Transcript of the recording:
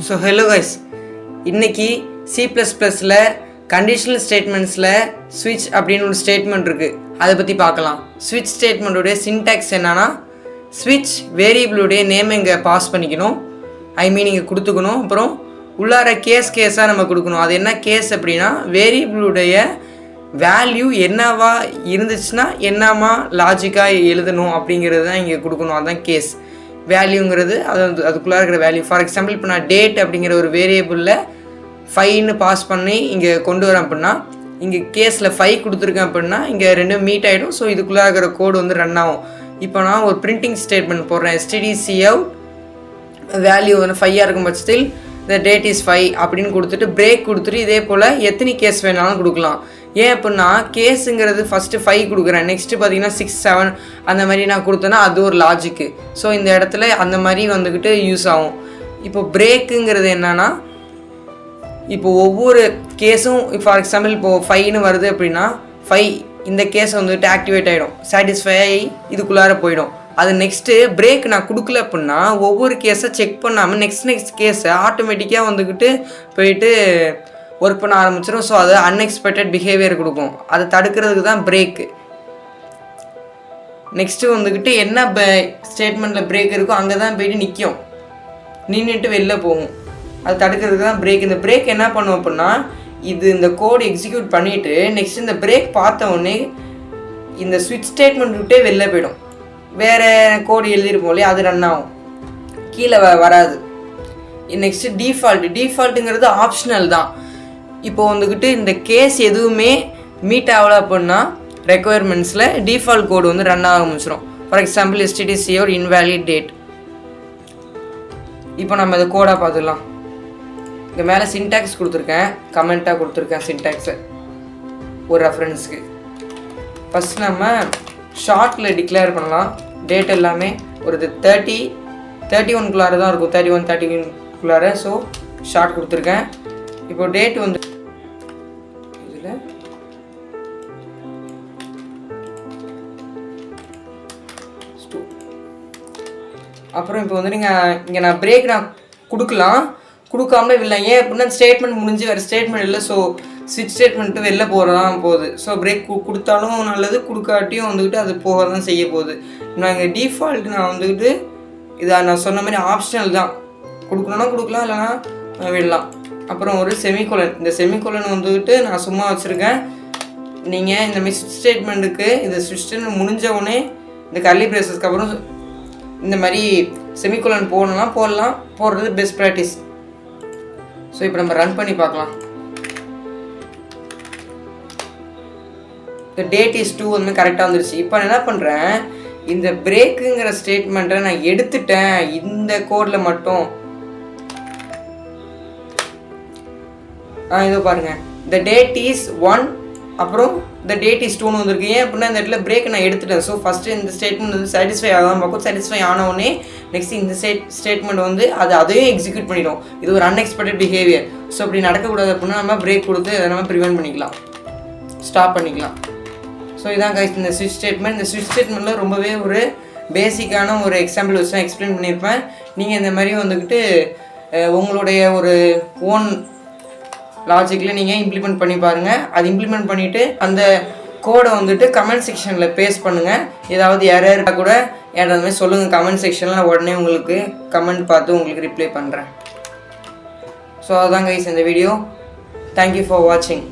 So hello guys, இன்னைக்கு C++ conditional statementsல switch அப்படினு ஒரு ஸ்டேட்மென்ட் இருக்கு. அத பத்தி பார்க்கலாம். switch statement உடைய syntax என்னன்னா switch variable உடைய நேம் இங்க பாஸ் பண்ணிக்கணும். இங்க கொடுத்துக்கணும். அப்புறம் உள்ளார கேஸா நம்ம கொடுக்கணும். அது என்ன கேஸ் அப்படினா variable உடைய வேல்யூ என்னவா இருந்துச்சுனா என்னமா லாஜிக்கா எழுதணும் அப்படிங்கிறது தான் இங்க கொடுக்கணும். அதான் கேஸ். வேல்யூங்கிறது அதுக்குள்ளே இருக்கிற வேல்யூ. ஃபார் எக்ஸாம்பிள் இப்போ நான் டேட் அப்படிங்கிற ஒரு வேரியபிளில் 5ன்னு பாஸ் பண்ணி இங்கே கொண்டு வரேன் அப்படின்னா இங்கே கேஸில் 5 கொடுத்துருக்கேன் அப்படின்னா இங்கே ரெண்டும் மீட் ஆகிடும். ஸோ இதுக்குள்ளே இருக்கிற கோடு வந்து ரன் ஆகும். இப்போ நான் ஒரு பிரிண்டிங் ஸ்டேட்மெண்ட் போடுறேன். stdcout வேல்யூ வந்து 5ஆக இருக்கும் பட்சத்தில் the date is 5 அப்படின்னு கொடுத்துட்டு பிரேக் கொடுத்துட்டு இதே போல் எத்தனை கேஸ் வேணாலும் கொடுக்கலாம். ஏன் அப்படின்னா கேஸுங்கிறது ஃபஸ்ட்டு 5 கொடுக்குறேன், நெக்ஸ்ட்டு பார்த்தீங்கன்னா 6, 7 அந்த மாதிரி நான் கொடுத்தேன்னா அது ஒரு லாஜிக்கு. ஸோ இந்த இடத்துல அந்த மாதிரி வந்துக்கிட்டு யூஸ் ஆகும். இப்போ பிரேக்குங்கிறது என்னன்னா இப்போ ஒவ்வொரு கேஸும் ஃபார் எக்ஸாம்பிள் இப்போது 5ன்னு வருது அப்படின்னா 5 இந்த கேஸ் வந்துட்டு ஆக்டிவேட் ஆகிடும், சாட்டிஸ்ஃபை இதுக்குள்ளார போயிடும். அது நெக்ஸ்ட்டு பிரேக் நான் கொடுக்கல அப்படின்னா ஒவ்வொரு கேஸை செக் பண்ணாமல் நெக்ஸ்ட் கேஸை ஆட்டோமேட்டிக்காக வந்துக்கிட்டு போயிட்டு ஒர்க் பண்ண ஆரம்பிச்சிடும். ஸோ அது அன்எக்ஸ்பெக்டட் பிஹேவியர் கொடுக்கும். அதை தடுக்கிறதுக்கு தான் பிரேக்கு. நெக்ஸ்ட்டு வந்துக்கிட்டு என்ன ஸ்டேட்மெண்ட்டில் பிரேக் இருக்கோ அங்கே தான் போயிட்டு நிற்கும், நின்றுட்டு வெளில போகும். அது தடுக்கிறதுக்கு தான் பிரேக். இந்த பிரேக் என்ன பண்ணும் அப்படின்னா இந்த கோடு எக்ஸிக்யூட் பண்ணிவிட்டு நெக்ஸ்ட் இந்த பிரேக் பார்த்த உடனே இந்த ஸ்விட்ச் ஸ்டேட்மெண்ட் விட்டே வெளில போயிடும். வேறு கோடு எழுதிருப்போம் இல்லையா, அது ரன் ஆகும், கீழே வராது. நெக்ஸ்ட்டு டிஃபால்ட்டுங்கிறது ஆப்ஷனல் தான். இப்போ வந்துக்கிட்டு இந்த கேஸ் எதுவுமே மீட் ஆகலை அப்படின்னா ரெக்குயர்மெண்ட்ஸில் டிஃபால்ட் கோடு வந்து ரன் ஆக ஆரம்பிச்சிடும். For example stdcout invalid date. இப்போ நம்ம இதை கோடாக பார்த்துக்கலாம். இங்கே மேலே சின்டாக்ஸ் கொடுத்துருக்கேன், கமெண்ட்டாக கொடுத்துருக்கேன் சின்டாக்ஸை ஒரு ரெஃபரன்ஸுக்கு. ஃபஸ்ட் நம்ம ஷார்ட்டில் டிக்ளேர் பண்ணலாம். டேட் எல்லாமே ஒரு 31 தான் இருக்கும், 31 ஸோ ஷார்ட் கொடுத்துருக்கேன். இப்போ டேட் வந்து இதில் அப்புறம் இப்போ வந்து நீங்கள் இங்கே நான் பிரேக் நான் கொடுக்காமலே இல்லை. ஏன் அப்படின்னா ஸ்டேட்மெண்ட் முடிஞ்சு வேறு ஸ்டேட்மெண்ட் இல்லை. ஸோ ஸ்விட்ச் ஸ்டேட்மெண்ட்டு வெளில போகிறதான் போகுது. ஸோ பிரேக் கொடுத்தாலும் நல்லது, கொடுக்காட்டியும் வந்துக்கிட்டு அது போக தான் செய்ய போகுது. நான் இங்கே டிஃபால்ட் நான் வந்துக்கிட்டு இதை நான் சொன்ன மாதிரி ஆப்ஷனல் தான், கொடுக்கணுன்னா கொடுக்கலாம், இல்லைனா விடலாம். அப்புறம் ஒரு செமிகோலன். இந்த செமிகோலன் வந்துக்கிட்டு நான் சும்மா வச்சுருக்கேன். நீங்கள் இந்த மாதிரி ஸ்விட்ச் ஸ்டேட்மெண்ட்டுக்கு இந்த ஸ்விட்ச் ஸ்டேட்மெண்ட் முடிஞ்ச உடனே இந்த கர்லி பிரேசஸ்க்கு அப்புறம் இந்த மாதிரி செமிகோலன் போடலாம், போடுறது பெஸ்ட் ப்ராக்டிஸ். ஸோ இப்போ நம்ம ரன் பண்ணி பார்க்கலாம். இந்த டேட் இஸ் 2 வந்து கரெக்டாக வந்துருச்சு. இப்போ நான் என்ன பண்ணுறேன், இந்த பிரேக்குங்கிற ஸ்டேட்மெண்ட்டை நான் எடுத்துட்டேன் இந்த கோடில் மட்டும். இதோ பாருங்கள், இந்த டேட் இஸ் 1 அப்புறம் இந்த டேட் இஸ் 2ன்னு வந்திருக்கு. ஏன் அப்படின்னா இந்த இடத்துல பிரேக் நான் எடுத்துட்டேன். ஸோ ஃபஸ்ட்டு இந்த ஸ்டேட்மெண்ட் வந்து சாட்டிஸ்ஃபை ஆகாமல் பார்க்கும். சாட்டிஸ்ஃபை ஆனவுடனே நெக்ஸ்ட் இந்த ஸ்டேட்மெண்ட் வந்து அதையும் எக்ஸிக்யூட் பண்ணிடும். இது ஒரு அன்எக்ஸ்பெக்டட் பிஹேவியர். ஸோ அப்படி நடக்கக்கூடாது அப்படின்னா நம்ம பிரேக் கொடுத்து அதை நம்ம ப்ரிவென்ட் பண்ணிக்கலாம், ஸ்டாப் பண்ணிக்கலாம். ஸோ இதான் கைஸ் இந்த ஸ்விட்ச் ஸ்டேட்மெண்ட். இந்த ஸ்விட்ச் ஸ்டேட்மெண்ட்டில் ரொம்பவே ஒரு பேசிக்கான ஒரு எக்ஸாம்பிள் வச்சு நான் எக்ஸ்பிளைன் பண்ணியிருப்பேன். நீங்கள் இந்த மாதிரி வந்துக்கிட்டு உங்களுடைய ஒரு ஓன் லாஜிக்கில் நீங்கள் இம்ப்ளிமெண்ட் பண்ணி பாருங்கள். அது இம்ப்ளிமெண்ட் பண்ணிவிட்டு அந்த கோடை வந்துட்டு கமெண்ட் செக்ஷனில் பேஸ்ட் பண்ணுங்கள். ஏதாவது எரர் கூட ஏதாவது மாதிரி சொல்லுங்கள் கமெண்ட் செக்ஷனில். நான் உடனே உங்களுக்கு கமெண்ட் பார்த்து உங்களுக்கு ரிப்ளை பண்ணுறேன். ஸோ அதுதான் கைஸ் இந்த வீடியோ. தேங்க்யூ ஃபார் வாட்சிங்.